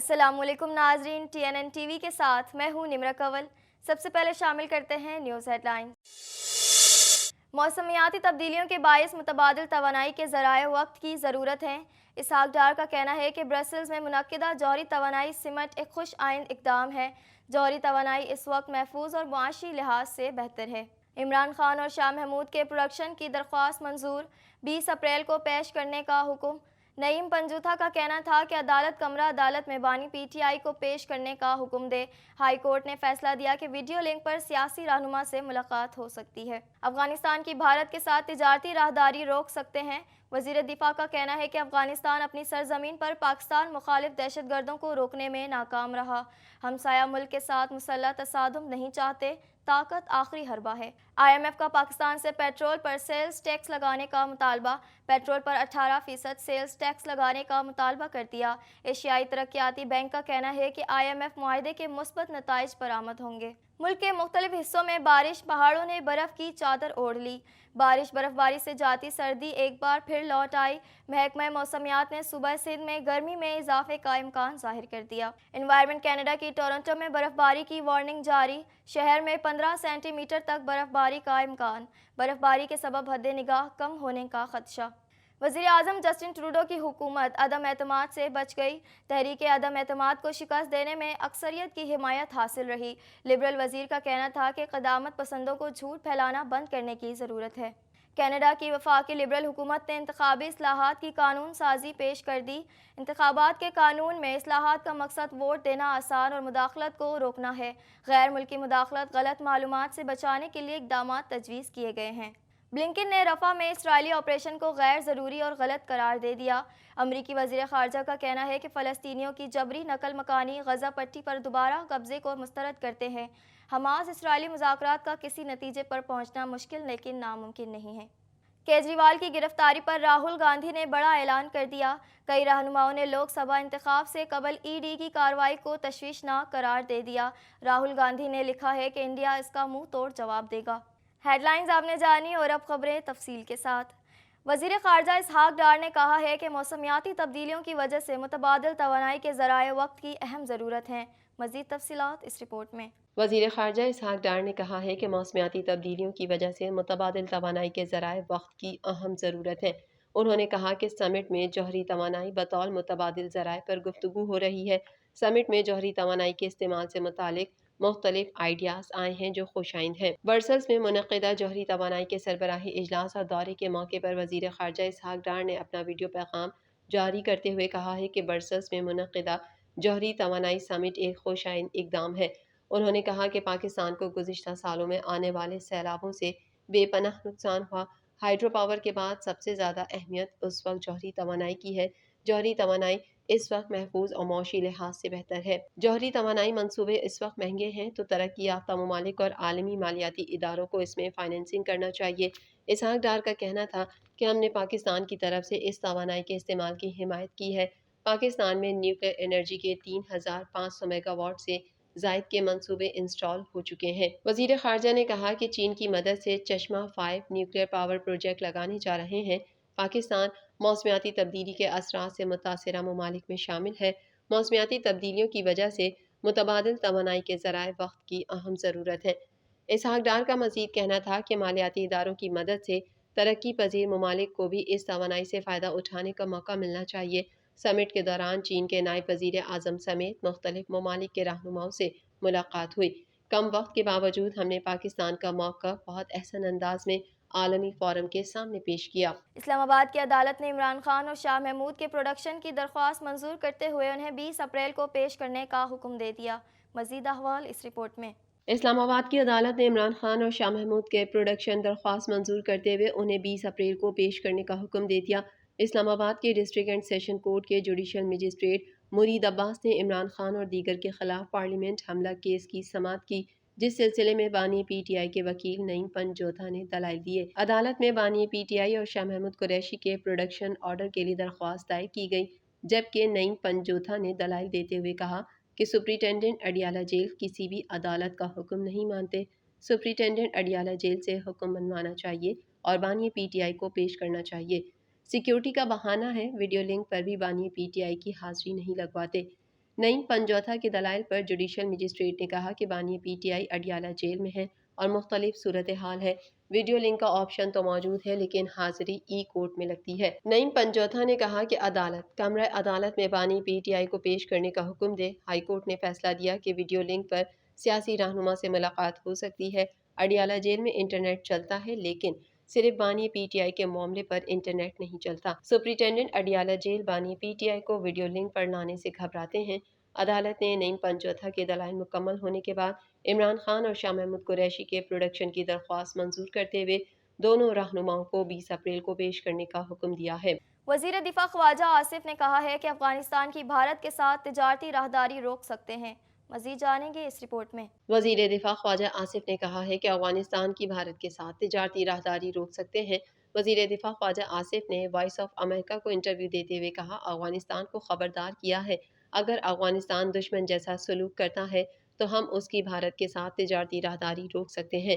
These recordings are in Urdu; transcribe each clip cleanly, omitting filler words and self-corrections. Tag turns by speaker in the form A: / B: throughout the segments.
A: السلام علیکم ناظرین، TNN ٹی وی کے ساتھ میں ہوں نمرہ کنول۔ سب سے پہلے شامل کرتے ہیں نیوز ہیڈ لائنز۔ موسمیاتی تبدیلیوں کے باعث متبادل توانائی کے ذرائع وقت کی ضرورت ہے۔ اسحاق ڈار کا کہنا ہے کہ برسلز میں منعقدہ جوہری توانائی سمٹ ایک خوش آئند اقدام ہے۔ جوہری توانائی اس وقت محفوظ اور معاشی لحاظ سے بہتر ہے۔ عمران خان اور شاہ محمود کے پروڈکشن کی درخواست منظور، 20 اپریل کو پیش کرنے کا حکم۔ نعیم پنجوتھا کا کہنا تھا کہ عدالت کمرہ عدالت میں بانی PTI کو پیش کرنے کا حکم دے۔ ہائی کورٹ نے فیصلہ دیا کہ ویڈیو لنک پر سیاسی رہنما سے ملاقات ہو سکتی ہے۔ افغانستان کی بھارت کے ساتھ تجارتی راہداری روک سکتے ہیں۔ وزیر دفاع کا کہنا ہے کہ افغانستان اپنی سرزمین پر پاکستان مخالف دہشت گردوں کو روکنے میں ناکام رہا۔ ہمسایہ ملک کے ساتھ مسلح تصادم نہیں چاہتے، طاقت آخری حربہ ہے۔ IMF کا پاکستان سے پیٹرول پر سیلز ٹیکس لگانے کا مطالبہ۔ پیٹرول پر 18% سیلز ٹیکس لگانے کا مطالبہ کر دیا۔ ایشیائی ترقیاتی بینک کا کہنا ہے کہ IMF معاہدے کے مثبت نتائج برآمد ہوں گے۔ ملک کے مختلف حصوں میں بارش، پہاڑوں نے برف کی چادر اوڑھ لی۔ بارش برف باری سے جاتی سردی ایک بار پھر لوٹ آئی۔ محکمہ موسمیات نے صوبہ سندھ میں گرمی میں اضافے کا امکان ظاہر کر دیا۔ انوائرمنٹ کینیڈا کی ٹورنٹو میں برف باری کی وارننگ جاری۔ شہر میں 15 سینٹی میٹر تک برف باری کا امکان۔ برف باری کے سبب حد نگاہ کم ہونے کا خدشہ۔ وزیر اعظم جسٹن ٹروڈو کی حکومت عدم اعتماد سے بچ گئی۔ تحریک عدم اعتماد کو شکست دینے میں اکثریت کی حمایت حاصل رہی۔ لبرل وزیر کا کہنا تھا کہ قدامت پسندوں کو جھوٹ پھیلانا بند کرنے کی ضرورت ہے۔ کینیڈا کی وفاقی لبرل حکومت نے انتخابی اصلاحات کی قانون سازی پیش کر دی۔ انتخابات کے قانون میں اصلاحات کا مقصد ووٹ دینا آسان اور مداخلت کو روکنا ہے۔ غیر ملکی مداخلت، غلط معلومات سے بچانے کے لیے اقدامات تجویز کیے گئے ہیں۔ بلنکن نے رفح میں اسرائیلی آپریشن کو غیر ضروری اور غلط قرار دے دیا۔ امریکی وزیر خارجہ کا کہنا ہے کہ فلسطینیوں کی جبری نقل مکانی غزہ پٹی پر دوبارہ قبضے کو مسترد کرتے ہیں۔ حماس اسرائیلی مذاکرات کا کسی نتیجے پر پہنچنا مشکل لیکن ناممکن نہیں ہے۔ کیجریوال کی گرفتاری پر راہل گاندھی نے بڑا اعلان کر دیا۔ کئی رہنماؤں نے لوک سبھا انتخاب سے قبل ED کی کارروائی کو تشویشناک قرار دے دیا۔ راہل گاندھی نے لکھا ہے کہ انڈیا اس کا منہ توڑ جواب دے گا۔ ہیڈ لائنز آپ نے جانی اور اب خبریں تفصیل کے ساتھ۔ وزیر خارجہ اسحاق ڈار نے کہا ہے کہ موسمیاتی تبدیلیوں کی وجہ سے متبادل توانائی کے ذرائع وقت کی اہم ضرورت ہے۔ مزید تفصیلات اس رپورٹ میں۔
B: وزیر خارجہ اسحاق ڈار نے کہا ہے کہ موسمیاتی تبدیلیوں کی وجہ سے متبادل توانائی کے ذرائع وقت کی اہم ضرورت ہے۔ انہوں نے کہا کہ سمٹ میں جوہری توانائی بطور متبادل ذرائع پر گفتگو ہو رہی ہے۔ سمٹ میں جوہری توانائی کے استعمال سے متعلق مختلف آئیڈیاز آئے ہیں جو خوش آئند ہیں۔ برسلز میں منعقدہ جوہری توانائی کے سربراہی اجلاس اور دورے کے موقع پر وزیر خارجہ اسحاق ڈار نے اپنا ویڈیو پیغام جاری کرتے ہوئے کہا ہے کہ برسلز میں منعقدہ جوہری توانائی سمٹ ایک خوش آئند اقدام ہے۔ انہوں نے کہا کہ پاکستان کو گزشتہ سالوں میں آنے والے سیلابوں سے بے پناہ نقصان ہوا۔ ہائیڈرو پاور کے بعد سب سے زیادہ اہمیت اس وقت جوہری توانائی کی ہے۔ جوہری توانائی اس وقت محفوظ اور معاشی لحاظ سے بہتر ہے۔ جوہری توانائی منصوبے اس وقت مہنگے ہیں تو ترقی یافتہ ممالک اور عالمی مالیاتی اداروں کو اس میں فائنینسنگ کرنا چاہیے۔ اسحاق ڈار کا کہنا تھا کہ ہم نے پاکستان کی طرف سے اس توانائی کے استعمال کی حمایت کی ہے۔ پاکستان میں نیوکلیر انرجی کے 3500 میگا واٹ سے زائد کے منصوبے انسٹال ہو چکے ہیں۔ وزیر خارجہ نے کہا کہ چین کی مدد سے چشمہ 5 نیوکلیر پاور پروجیکٹ لگانے جا رہے ہیں۔ پاکستان موسمیاتی تبدیلی کے اثرات سے متاثرہ ممالک میں شامل ہے۔ موسمیاتی تبدیلیوں کی وجہ سے متبادل توانائی کے ذرائع وقت کی اہم ضرورت ہے۔ اسحاق ڈار کا مزید کہنا تھا کہ مالیاتی اداروں کی مدد سے ترقی پذیر ممالک کو بھی اس توانائی سے فائدہ اٹھانے کا موقع ملنا چاہیے۔ سمٹ کے دوران چین کے نائب وزیر اعظم سمیت مختلف ممالک کے رہنماؤں سے ملاقات ہوئی۔ کم وقت کے باوجود ہم نے پاکستان کا موقف بہت احسن انداز میں عالمی فورم کے سامنے پیش کیا۔
A: اسلام آباد کی عدالت نے عمران خان اور شاہ محمود کے پروڈکشن کی درخواست منظور کرتے ہوئے انہیں 20 اپریل کو پیش کرنے کا حکم دے دیا۔ مزید احوال اس رپورٹ میں۔
B: اسلام آباد کی عدالت نے عمران خان اور شاہ محمود کے پروڈکشن درخواست منظور کرتے ہوئے انہیں 20 اپریل کو پیش کرنے کا حکم دے دیا۔ اسلام آباد کے ڈسٹرکٹ اینڈ سیشن کورٹ کے جوڈیشل مجسٹریٹ مرید عباس نے عمران خان اور دیگر کے خلاف پارلیمنٹ حملہ کیس کی سماعت کی، جس سلسلے میں بانی PTI کے وکیل نعیم پنجوتھا نے دلائل دیے۔ عدالت میں بانی PTI اور شاہ محمود قریشی کے پروڈکشن آرڈر کے لیے درخواست دائر کی گئی، جبکہ نعیم پنجوتھا نے دلائل دیتے ہوئے کہا کہ سپرنٹینڈنٹ اڈیالہ جیل کسی بھی عدالت کا حکم نہیں مانتے۔ سپرنٹینڈنٹ اڈیالہ جیل سے حکم منوانا چاہیے اور بانی PTI کو پیش کرنا چاہیے۔ سیکیورٹی کا بہانہ ہے، ویڈیو لنک پر بھی بانی PTI کی حاضری نہیں لگواتے۔ نعیم پنجوتھا کے دلائل پر جوڈیشل مجسٹریٹ نے کہا کہ بانی P T I Adiala jail میں ہیں اور مختلف صورتحال ہے. ویڈیو لنک کا آپشن تو موجود ہے لیکن حاضری ای کورٹ میں لگتی ہے. نعیم پنجوتھا نے کہا کہ عدالت کمرہ عدالت میں بانی پی ٹی آئی کو پیش کرنے کا حکم دے. ہائی کورٹ نے فیصلہ دیا کہ ویڈیو لنک پر سیاسی رہنما سے ملاقات ہو سکتی ہے. اڈیالہ جیل میں انٹرنیٹ چلتا ہے لیکن صرف بانی پی ٹی آئی کے معاملے پر انٹرنیٹ نہیں چلتا. سپرنٹینڈنٹ اڈیالہ جیل بانی پی ٹی آئی کو ویڈیو لنک پر لانے سے گھبراتے ہیں. عدالت نے نعیم پنجوتھا کے دلائل مکمل ہونے کے بعد عمران خان اور شاہ محمود قریشی کے پروڈکشن کی درخواست منظور کرتے ہوئے دونوں رہنماؤں کو 20 اپریل کو پیش کرنے کا حکم دیا ہے.
A: وزیر دفاع خواجہ آصف نے کہا ہے کہ افغانستان کی بھارت کے ساتھ تجارتی راہداری روک سکتے ہیں. مزید جانیں گے اس رپورٹ میں.
B: وزیر دفاع خواجہ آصف نے کہا ہے کہ افغانستان کی بھارت کے ساتھ تجارتی راہداری روک سکتے ہیں. وزیر دفاع خواجہ آصف نے وائس آف امریکہ کو انٹرویو دیتے ہوئے کہا افغانستان کو خبردار کیا ہے اگر افغانستان دشمن جیسا سلوک کرتا ہے تو ہم اس کی بھارت کے ساتھ تجارتی راہداری روک سکتے ہیں.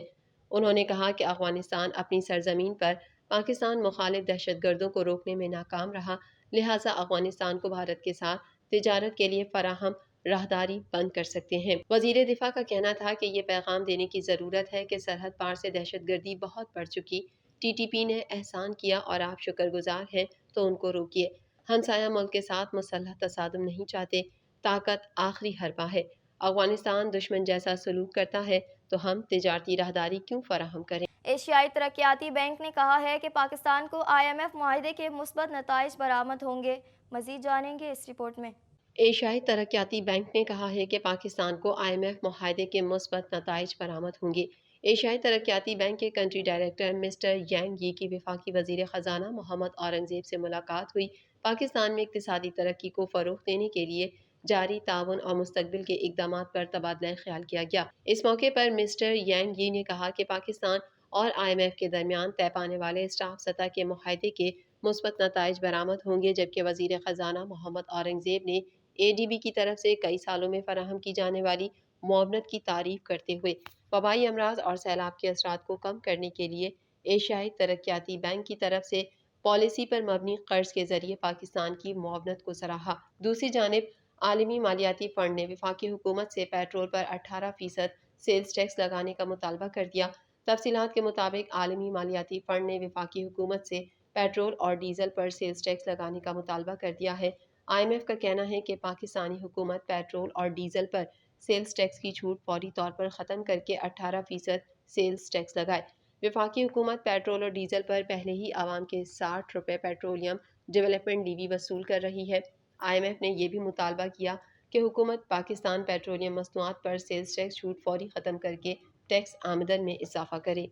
B: انہوں نے کہا کہ افغانستان اپنی سرزمین پر پاکستان مخالف دہشت گردوں کو روکنے میں ناکام رہا لہٰذا افغانستان کو بھارت کے ساتھ تجارت کے لیے فراہم راہداری بند کر سکتے ہیں. وزیر دفاع کا کہنا تھا کہ یہ پیغام دینے کی ضرورت ہے کہ سرحد پار سے دہشت گردی بہت بڑھ چکی. ٹی ٹی پی نے احسان کیا اور آپ شکر گزار ہیں تو ان کو روکیے. ہمسایہ ملک کے ساتھ مسلح تصادم نہیں چاہتے. طاقت آخری حربہ ہے. افغانستان دشمن جیسا سلوک کرتا ہے تو ہم تجارتی راہداری کیوں فراہم کریں.
A: ایشیائی ترقیاتی بینک نے کہا ہے کہ پاکستان کو IMF معاہدے کے مثبت نتائج برآمد ہوں گے. مزید جانیں گے اس رپورٹ میں.
B: ایشیائی ترقیاتی بینک نے کہا ہے کہ پاکستان کو IMF معاہدے کے مثبت نتائج برآمد ہوں گے. ایشیائی ترقیاتی بینک کے کنٹری ڈائریکٹر مسٹر یانگ یی کی وفاقی وزیر خزانہ محمد اورنگزیب سے ملاقات ہوئی. پاکستان میں اقتصادی ترقی کو فروغ دینے کے لیے جاری تعاون اور مستقبل کے اقدامات پر تبادلہ خیال کیا گیا. اس موقع پر مسٹر یانگ یی نے کہا کہ پاکستان اور IMF کے درمیان طے پانے والے اسٹاف سطح کے معاہدے کے مثبت نتائج برآمد ہوں گے جبکہ وزیر خزانہ محمد اورنگزیب نے ADB کی طرف سے کئی سالوں میں فراہم کی جانے والی معاونت کی تعریف کرتے ہوئے وبائی امراض اور سیلاب کے اثرات کو کم کرنے کے لیے ایشیائی ترقیاتی بینک کی طرف سے پالیسی پر مبنی قرض کے ذریعے پاکستان کی معاونت کو سراہا. دوسری جانب عالمی مالیاتی فنڈ نے وفاقی حکومت سے پیٹرول پر 18% سیلز ٹیکس لگانے کا مطالبہ کر دیا. تفصیلات کے مطابق عالمی مالیاتی فنڈ نے وفاقی حکومت سے پیٹرول اور ڈیزل پر سیلز ٹیکس لگانے کا مطالبہ کر دیا ہے. IMF کا کہنا ہے کہ پاکستانی حکومت پیٹرول اور ڈیزل پر سیلز ٹیکس کی چھوٹ فوری طور پر ختم کر کے 18% سیلز ٹیکس لگائے. وفاقی حکومت پیٹرول اور ڈیزل پر پہلے ہی عوام کے 60 روپے پیٹرولیم ڈیولپمنٹ لیوی وصول کر رہی ہے. IMF نے یہ بھی مطالبہ کیا کہ حکومت پاکستان پیٹرولیم مصنوعات پر سیلز ٹیکس چھوٹ فوری ختم کر کے ٹیکس آمدن میں اضافہ کرے.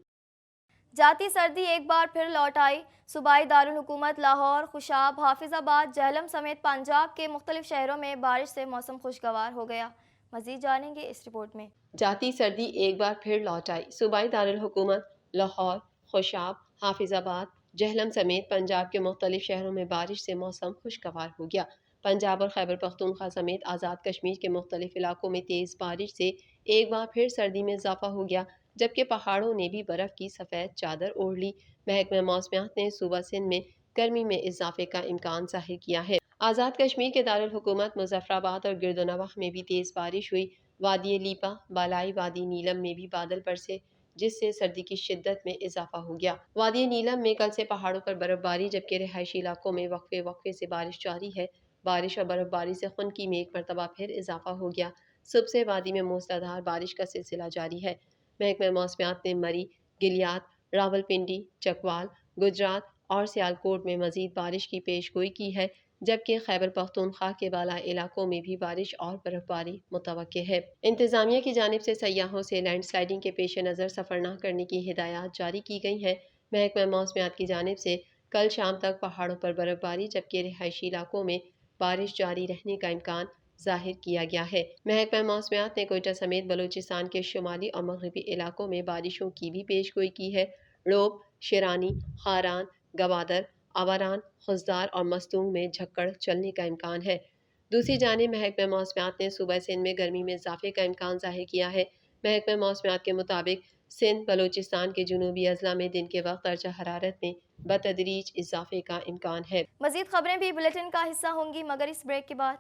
A: جاتی سردی ایک بار پھر لوٹ آئی. صوبائی دارالحکومت لاہور، خوشاب، حافظ آباد، جہلم سمیت پنجاب کے مختلف شہروں میں بارش سے موسم خوشگوار ہو گیا. مزید جانیں گے اس رپورٹ میں.
B: جاتی سردی ایک بار پھر لوٹ آئی. صوبائی دارالحکومت لاہور، خوشاب، حافظ آباد، جہلم سمیت پنجاب کے مختلف شہروں میں بارش سے موسم خوشگوار ہو گیا. پنجاب اور خیبر پختونخوا سمیت آزاد کشمیر کے مختلف علاقوں میں تیز بارش سے ایک بار پھر سردی میں اضافہ ہو گیا جبکہ پہاڑوں نے بھی برف کی سفید چادر اوڑھ لی. محکمہ موسمیات نے صوبہ سندھ میں گرمی میں اضافے کا امکان ظاہر کیا ہے. آزاد کشمیر کے دارالحکومت مظفر آباد اور گرد و نواح میں بھی تیز بارش ہوئی. وادی لیپا، بالائی وادی نیلم میں بھی بادل برسے جس سے سردی کی شدت میں اضافہ ہو گیا. وادی نیلم میں کل سے پہاڑوں پر برف باری جبکہ رہائشی علاقوں میں وقفے وقفے سے بارش جاری ہے. بارش اور برف باری سے خنکی میں ایک مرتبہ پھر اضافہ ہو گیا. صبح سے وادی میں موسلادھار بارش کا سلسلہ جاری ہے. محکمہ موسمیات نے مری، گلیات، راولپنڈی، چکوال، گجرات اور سیالکوٹ میں مزید بارش کی پیش گوئی کی ہے جبکہ خیبر پختونخوا کے بالا علاقوں میں بھی بارش اور برف باری متوقع ہے. انتظامیہ کی جانب سے سیاحوں سے لینڈ سلائیڈنگ کے پیش نظر سفر نہ کرنے کی ہدایات جاری کی گئی ہیں. محکمہ موسمیات کی جانب سے کل شام تک پہاڑوں پر برف باری جبکہ رہائشی علاقوں میں بارش جاری رہنے کا امکان ظاہر کیا گیا ہے. محکمہ موسمیات نے کوئٹہ سمیت بلوچستان کے شمالی اور مغربی علاقوں میں بارشوں کی بھی پیش گوئی کی ہے. ڑوب، شیرانی، خاران، گوادر، آوران، خزدار اور مستونگ میں جھکڑ چلنے کا امکان ہے. دوسری جانب محکمہ موسمیات نے صوبہ سندھ میں گرمی میں اضافے کا امکان ظاہر کیا ہے. محکمہ موسمیات کے مطابق سندھ بلوچستان کے جنوبی اضلاع میں دن کے وقت درجہ حرارت میں بتدریج اضافے کا امکان ہے.
A: مزید خبریں بھی بلیٹن کا حصہ ہوں گی مگر اس بریک کے بعد.